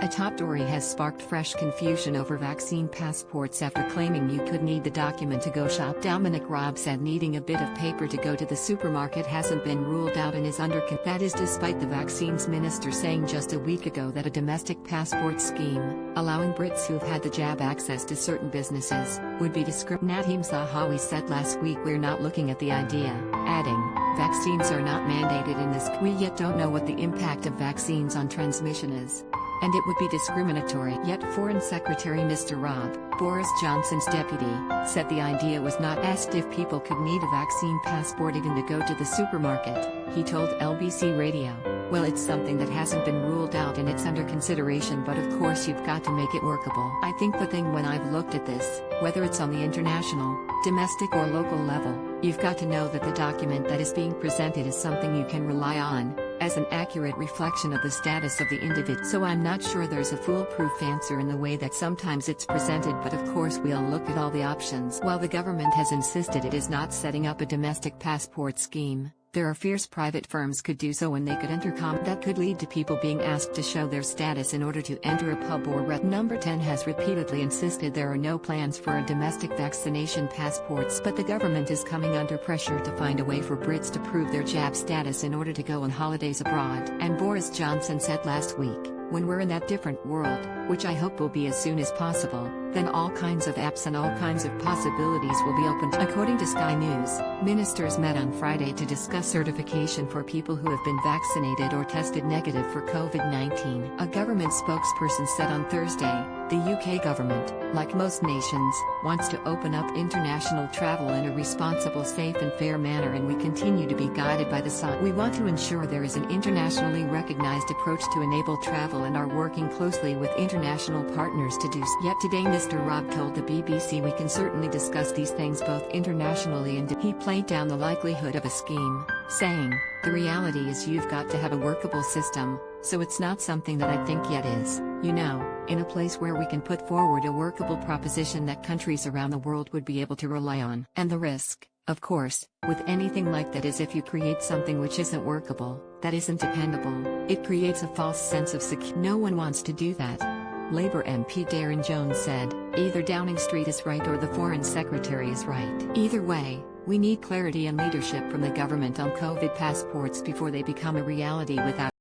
A top Tory has sparked fresh confusion over vaccine passports after claiming you could need the document to go shop. Dominic Raab said needing a bit of paper to go to the supermarket hasn't been ruled out and is that is despite the vaccines minister saying just a week ago that a domestic passport scheme, allowing Brits who've had the jab access to certain businesses, would be discriminatory. Nadhim Zahawi said last week we're not looking at the idea, adding, vaccines are not mandated in this. We yet don't know what the impact of vaccines on transmission is. And it would be discriminatory. Yet Foreign Secretary Mr Raab, Boris Johnson's deputy, said the idea was not. Asked if people could need a vaccine passport even to go to the supermarket, he told LBC Radio, well, it's something that hasn't been ruled out and it's under consideration, but of course you've got to make it workable. I think the thing when I've looked at this, whether it's on the international, domestic or local level, you've got to know that the document that is being presented is something you can rely on, as an accurate reflection of the status of the individual. So I'm not sure there's a foolproof answer in the way that sometimes it's presented, but of course we'll look at all the options. While the government has insisted it is not setting up a domestic passport scheme, there are fears private firms could do so when they could enter that could lead to people being asked to show their status in order to enter a pub or Number 10 has repeatedly insisted there are no plans for a domestic vaccination passports, but the government is coming under pressure to find a way for Brits to prove their jab status in order to go on holidays abroad. And Boris Johnson said last week, when we're in that different world, which I hope will be as soon as possible, then all kinds of apps and all kinds of possibilities will be opened. According to Sky News, ministers met on Friday to discuss certification for people who have been vaccinated or tested negative for COVID-19. A government spokesperson said on Thursday, the UK government, like most nations, wants to open up international travel in a responsible, safe and fair manner, and we continue to be guided by the science. We want to ensure there is an internationally recognized approach to enable travel and are working closely with international partners to do so. Yet today Mr Raab told the BBC we can certainly discuss these things both internationally and he played down the likelihood of a scheme, saying, the reality is you've got to have a workable system, so it's not something that I think yet is, in a place where we can put forward a workable proposition that countries around the world would be able to rely on. And the risk, of course, with anything like that is if you create something which isn't workable, that isn't dependable, it creates a false sense of security. No one wants to do that. Labour MP Darren Jones said, either Downing Street is right or the Foreign Secretary is right. Either way, we need clarity and leadership from the government on COVID passports before they become a reality without